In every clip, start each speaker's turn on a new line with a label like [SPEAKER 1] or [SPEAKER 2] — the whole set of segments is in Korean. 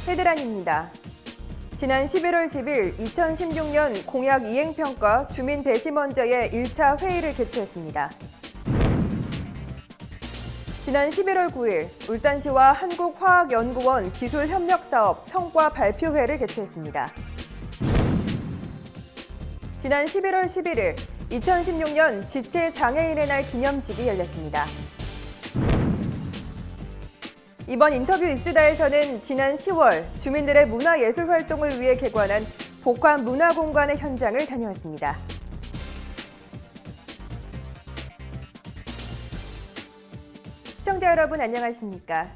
[SPEAKER 1] 헤드라인입니다. 지난 11월 10일 2016년 공약 이행평가 주민 배심원제의 1차 회의를 개최했습니다. 지난 11월 9일 울산시와 한국화학연구원 기술협력사업 성과 발표회를 개최했습니다. 지난 11월 11일 2016년 지체장애인의 날 기념식이 열렸습니다. 이번 인터뷰 이스다에서는 지난 10월 주민들의 문화예술 활동을 위해 개관한 복합 문화공간의 현장을 다녀왔습니다. 시청자 여러분 안녕하십니까?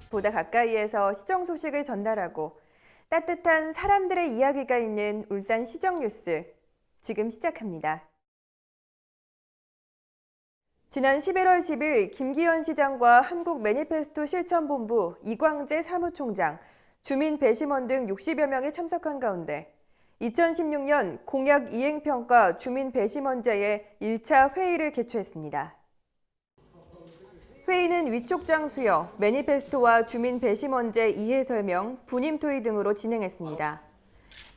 [SPEAKER 1] 보다 가까이에서 시정 소식을 전달하고 따뜻한 사람들의 이야기가 있는 울산 시정 뉴스 지금 시작합니다. 지난 11월 10일 김기현 시장과 한국 매니페스토 실천본부 이광재 사무총장, 주민 배심원 등 60여 명이 참석한 가운데 2016년 공약 이행평가 주민 배심원제의 1차 회의를 개최했습니다. 회의는 위촉 장수여, 매니페스토와 주민 배심원제 이해 설명, 분임 토의 등으로 진행했습니다.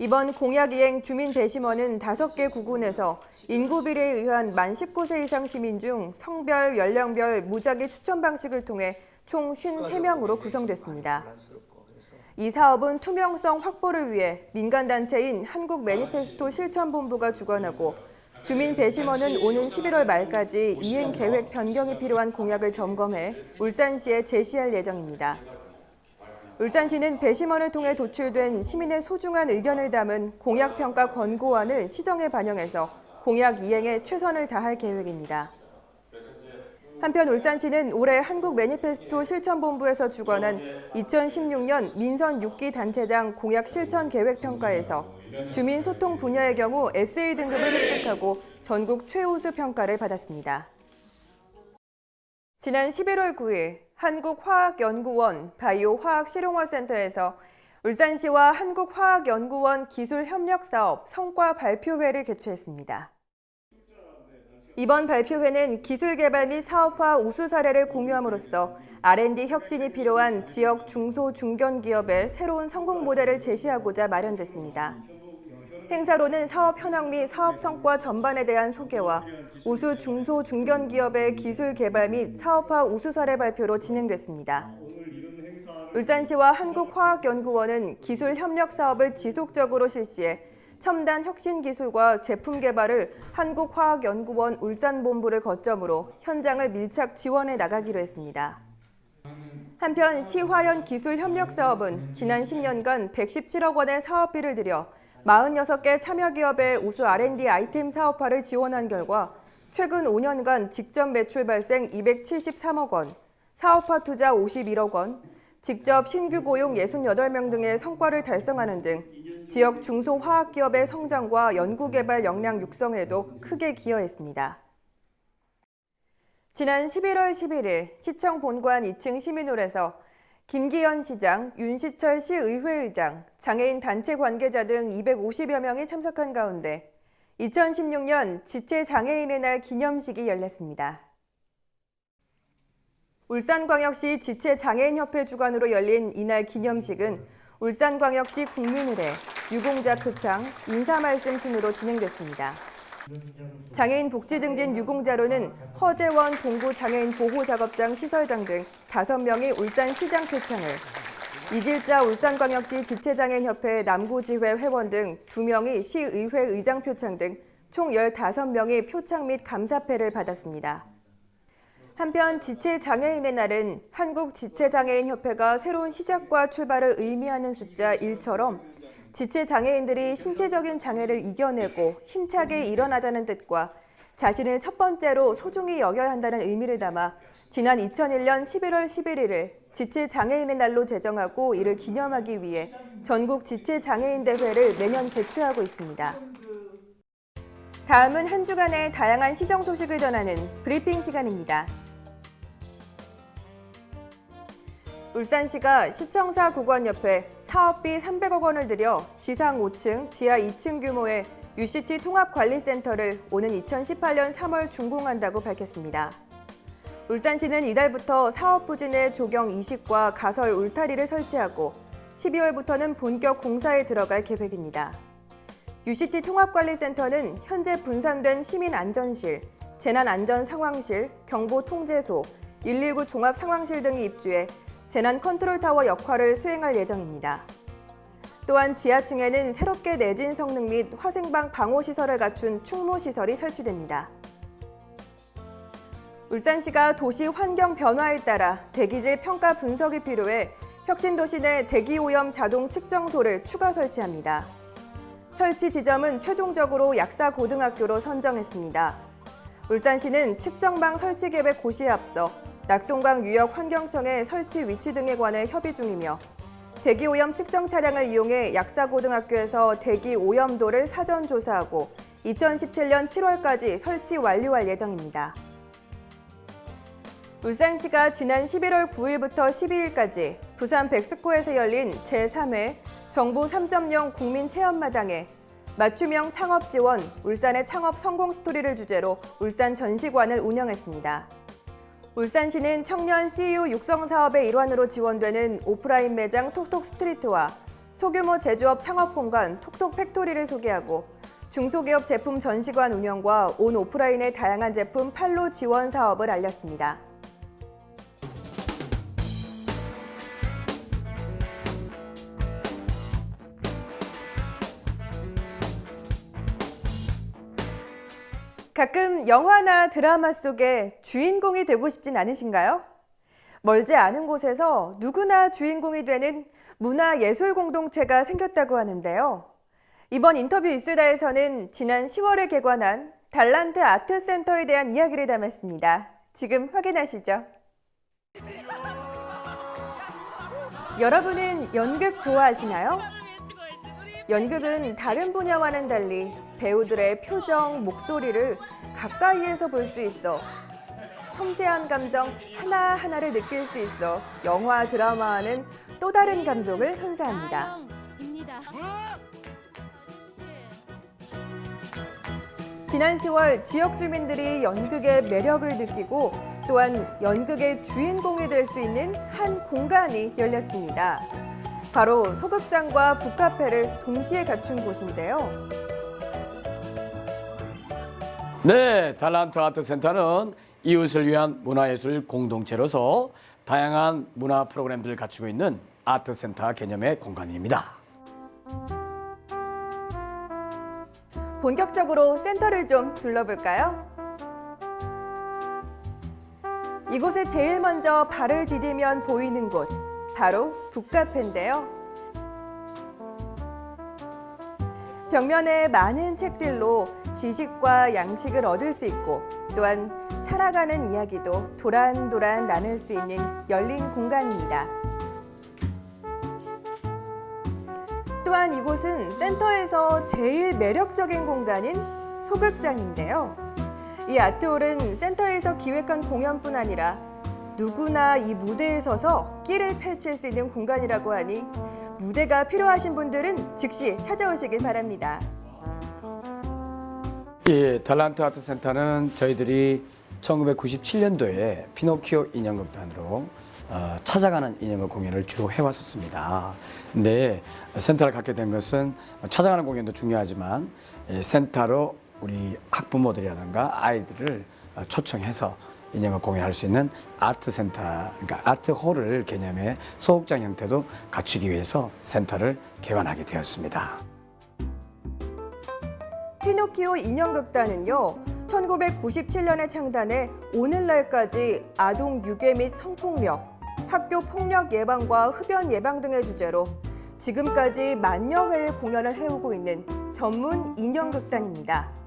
[SPEAKER 1] 이번 공약 이행 주민 배심원은 5개 구군에서 인구 비례에 의한 만 19세 이상 시민 중 성별, 연령별 무작위 추천 방식을 통해 총 53명으로 구성됐습니다. 이 사업은 투명성 확보를 위해 민간단체인 한국 매니페스토 실천본부가 주관하고 주민 배심원은 오는 11월 말까지 이행 계획 변경이 필요한 공약을 점검해 울산시에 제시할 예정입니다. 울산시는 배심원을 통해 도출된 시민의 소중한 의견을 담은 공약평가 권고안을 시정에 반영해서 공약 이행에 최선을 다할 계획입니다. 한편 울산시는 올해 한국 매니페스토 실천본부에서 주관한 2016년 민선 6기 단체장 공약 실천 계획 평가에서 주민 소통 분야의 경우 SA 등급을 획득하고 전국 최우수 평가를 받았습니다. 지난 11월 9일 한국화학연구원 바이오화학실용화센터에서 울산시와 한국화학연구원 기술협력사업 성과 발표회를 개최했습니다. 이번 발표회는 기술개발 및 사업화 우수 사례를 공유함으로써 R&D 혁신이 필요한 지역 중소 중견기업의 새로운 성공 모델을 제시하고자 마련됐습니다. 행사로는 사업 현황 및 사업 성과 전반에 대한 소개와 우수 중소 중견기업의 기술 개발 및 사업화 우수 사례 발표로 진행됐습니다. 울산시와 한국화학연구원은 기술 협력 사업을 지속적으로 실시해 첨단 혁신 기술과 제품 개발을 한국화학연구원 울산본부를 거점으로 현장을 밀착 지원해 나가기로 했습니다. 한편 시화연 기술협력사업은 지난 10년간 117억 원의 사업비를 들여 46개 참여기업의 우수 R&D 아이템 사업화를 지원한 결과 최근 5년간 직접 매출 발생 273억 원, 사업화 투자 51억 원, 직접 신규 고용 68명 등의 성과를 달성하는 등 지역 중소화학기업의 성장과 연구개발 역량 육성에도 크게 기여했습니다. 지난 11월 11일 시청 본관 2층 시민홀에서 김기현 시장, 윤시철 시의회의장, 장애인 단체 관계자 등 250여 명이 참석한 가운데 2016년 지체장애인의 날 기념식이 열렸습니다. 울산광역시 지체장애인협회 주관으로 열린 이날 기념식은 울산광역시 국민의례, 유공자 표창, 인사말씀 순으로 진행됐습니다. 장애인 복지 증진 유공자로는 허재원 봉구 장애인 보호작업장 시설장 등 5명이 울산시장 표창을, 이길자 울산광역시 지체장애인협회 남구지회 회원 등 2명이 시의회 의장 표창 등 총 15명이 표창 및 감사패를 받았습니다. 한편 지체장애인의 날은 한국지체장애인협회가 새로운 시작과 출발을 의미하는 숫자 1처럼 지체장애인들이 신체적인 장애를 이겨내고 힘차게 일어나자는 뜻과 자신을 첫 번째로 소중히 여겨야 한다는 의미를 담아 지난 2001년 11월 11일을 지체장애인의 날로 제정하고 이를 기념하기 위해 전국 지체장애인 대회를 매년 개최하고 있습니다. 다음은 한 주간의 다양한 시정 소식을 전하는 브리핑 시간입니다. 울산시가 시청사 구관 옆에 사업비 300억 원을 들여 지상 5층, 지하 2층 규모의 UCT 통합관리센터를 오는 2018년 3월 준공한다고 밝혔습니다. 울산시는 이달부터 사업 부진의 조경 이식과 가설 울타리를 설치하고 12월부터는 본격 공사에 들어갈 계획입니다. UCT 통합관리센터는 현재 분산된 시민안전실, 재난안전상황실, 경보통제소, 119 종합상황실 등이 입주해 재난 컨트롤타워 역할을 수행할 예정입니다. 또한 지하층에는 새롭게 내진 성능 및 화생방 방호시설을 갖춘 충무시설이 설치됩니다. 울산시가 도시 환경 변화에 따라 대기질 평가 분석이 필요해 혁신도시 내 대기오염 자동 측정소를 추가 설치합니다. 설치 지점은 최종적으로 약사고등학교로 선정했습니다. 울산시는 측정방 설치 계획 고시에 앞서 낙동강 유역환경청의 설치 위치 등에 관해 협의 중이며 대기오염 측정 차량을 이용해 약사고등학교에서 대기오염도를 사전 조사하고 2017년 7월까지 설치 완료할 예정입니다. 울산시가 지난 11월 9일부터 12일까지 부산 백스코에서 열린 제3회 정부 3.0 국민체험마당에 맞춤형 창업 지원, 울산의 창업 성공 스토리를 주제로 울산 전시관을 운영했습니다. 울산시는 청년 CU 육성 사업의 일환으로 지원되는 오프라인 매장 톡톡 스트리트와 소규모 제조업 창업 공간 톡톡 팩토리를 소개하고 중소기업 제품 전시관 운영과 온 오프라인의 다양한 제품 판로 지원 사업을 알렸습니다. 가끔 영화나 드라마 속에 주인공이 되고 싶진 않으신가요? 멀지 않은 곳에서 누구나 주인공이 되는 문화예술 공동체가 생겼다고 하는데요. 이번 인터뷰 이수다에서는 지난 10월에 개관한 달란트 아트센터에 대한 이야기를 담았습니다. 지금 확인하시죠. 여러분은 연극 좋아하시나요? 연극은 다른 분야와는 달리 배우들의 표정, 목소리를 가까이에서 볼 수 있어 섬세한 감정 하나하나를 느낄 수 있어 영화, 드라마와는 또 다른 감동을 선사합니다. 지난 10월 지역 주민들이 연극의 매력을 느끼고 또한 연극의 주인공이 될 수 있는 한 공간이 열렸습니다. 바로 소극장과 북카페를 동시에 갖춘 곳인데요.
[SPEAKER 2] 네, 달란트 아트센터는 이웃을 위한 문화예술 공동체로서 다양한 문화 프로그램들을 갖추고 있는 아트센터 개념의 공간입니다.
[SPEAKER 1] 본격적으로 센터를 좀 둘러볼까요? 이곳에 제일 먼저 발을 디디면 보이는 곳, 바로 북카페인데요. 벽면에 많은 책들로 지식과 양식을 얻을 수 있고 또한 살아가는 이야기도 도란도란 나눌 수 있는 열린 공간입니다. 또한 이곳은 센터에서 제일 매력적인 공간인 소극장인데요. 이 아트홀은 센터에서 기획한 공연뿐 아니라 누구나 이 무대에 서서 끼를 펼칠 수 있는 공간이라고 하니 무대가 필요하신 분들은 즉시 찾아오시길 바랍니다.
[SPEAKER 2] 예, 달란트 아트센터는 저희들이 1997년도에 피노키오 인형극단으로 찾아가는 인형극 공연을 주로 해왔었습니다. 근데 센터를 갖게 된 것은 찾아가는 공연도 중요하지만 센터로 우리 학부모들이라든가 아이들을 초청해서 인형극 공연할 수 있는 아트센터, 그러니까 아트홀을 개념의 소극장 형태도 갖추기 위해서 센터를 개관하게 되었습니다.
[SPEAKER 1] 피노키오 인형극단은요, 1997년에 창단해 오늘날까지 아동 유괴 및 성폭력, 학교 폭력 예방과 흡연 예방 등의 주제로 지금까지 만여 회의 공연을 해오고 있는 전문 인형극단입니다.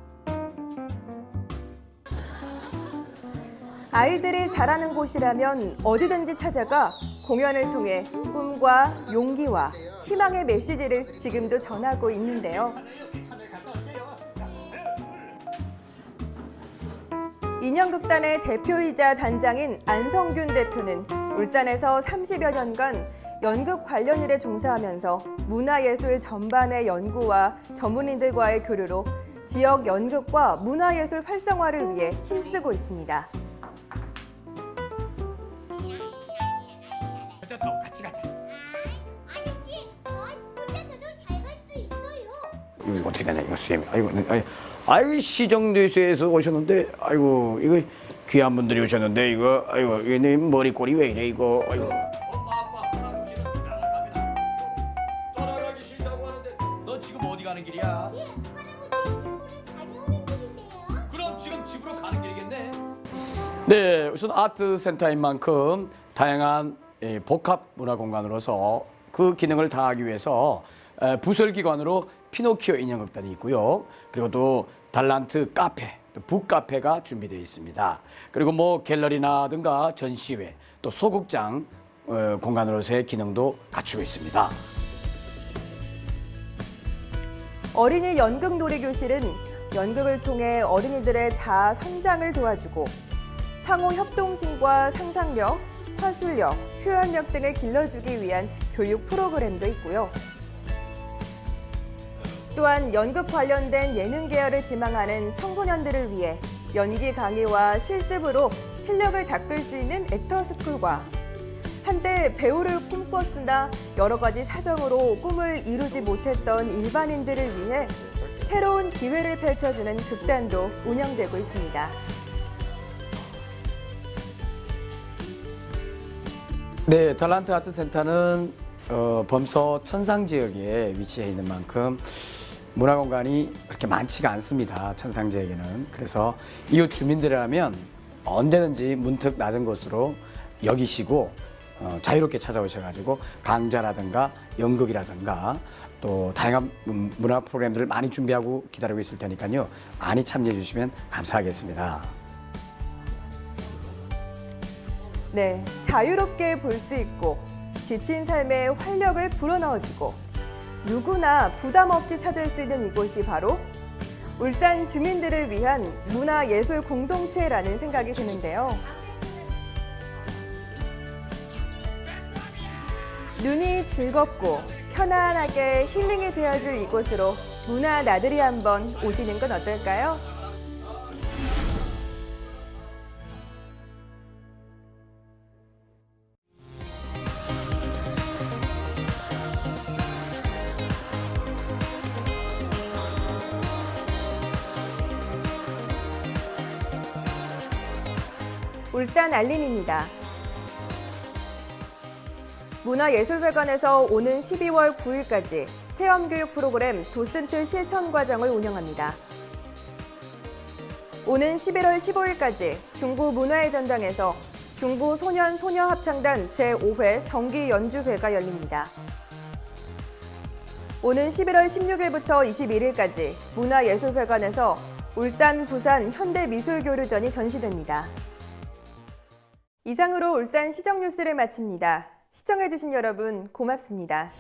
[SPEAKER 1] 아이들이 자라는 곳이라면 어디든지 찾아가 공연을 통해 꿈과 용기와 희망의 메시지를 지금도 전하고 있는데요. 인형극단의 대표이자 단장인 안성균 대표는 울산에서 30여 년간 연극 관련 일에 종사하면서 문화예술 전반의 연구와 전문인들과의 교류로 지역 연극과 문화예술 활성화를 위해 힘쓰고 있습니다.
[SPEAKER 3] 같이 가자.
[SPEAKER 2] 이거 어떻게 되냐 이거 수염이. 아이고 시정뉴스에서 오셨는데 아이고 이거 귀한 분들이 오셨는데 이거 아이고 내 머리꼬리 왜 이래 이거 아이고. 엄마 아빠 사무실은 나갑니다. 떠나가기 싫다고 하는데 너 지금 어디 가는 길이야? 그럼 지금 집으로 가는 길이겠네. 네, 우선 아트 센터인 만큼 다양한 복합 문화 공간으로서 그 기능을 다하기 위해서 부설기관으로 피노키오 인형극단이 있고요. 그리고 또 달란트 카페, 또 북카페가 준비되어 있습니다. 그리고 뭐 갤러리나든가 전시회, 또 소극장 공간으로서의 기능도 갖추고 있습니다.
[SPEAKER 1] 어린이 연극 놀이교실은 연극을 통해 어린이들의 자아 성장을 도와주고 상호 협동심과 상상력, 화술력, 표현력 등을 길러주기 위한 교육 프로그램도 있고요. 또한 연극 관련된 예능 계열을 지망하는 청소년들을 위해 연기 강의와 실습으로 실력을 닦을 수 있는 액터스쿨과 한때 배우를 꿈꿨으나 여러 가지 사정으로 꿈을 이루지 못했던 일반인들을 위해 새로운 기회를 펼쳐주는 극단도 운영되고 있습니다.
[SPEAKER 2] 네, 달란트 아트센터는 범서 천상 지역에 위치해 있는 만큼 문화공간이 그렇게 많지가 않습니다. 천상 지역에는. 그래서 이웃 주민들이라면 언제든지 문턱 낮은 곳으로 여기시고 자유롭게 찾아오셔가지고 강좌라든가 연극이라든가 또 다양한 문화 프로그램들을 많이 준비하고 기다리고 있을 테니까요. 많이 참여해 주시면 감사하겠습니다.
[SPEAKER 1] 네, 자유롭게 볼 수 있고 지친 삶에 활력을 불어넣어주고 누구나 부담 없이 찾을 수 있는 이곳이 바로 울산 주민들을 위한 문화예술 공동체라는 생각이 드는데요. 눈이 즐겁고 편안하게 힐링이 되어줄 이곳으로 문화 나들이 한번 오시는 건 어떨까요? 울산 알림입니다. 문화예술회관에서 오는 12월 9일까지 체험교육 프로그램 도슨트 실천과정을 운영합니다. 오는 11월 15일까지 중구 문화의 전당에서 중구 소년 소녀 합창단 제5회 정기 연주회가 열립니다. 오는 11월 16일부터 21일까지 문화예술회관에서 울산, 부산 현대미술교류전이 전시됩니다. 이상으로 울산 시정뉴스를 마칩니다. 시청해주신 여러분 고맙습니다.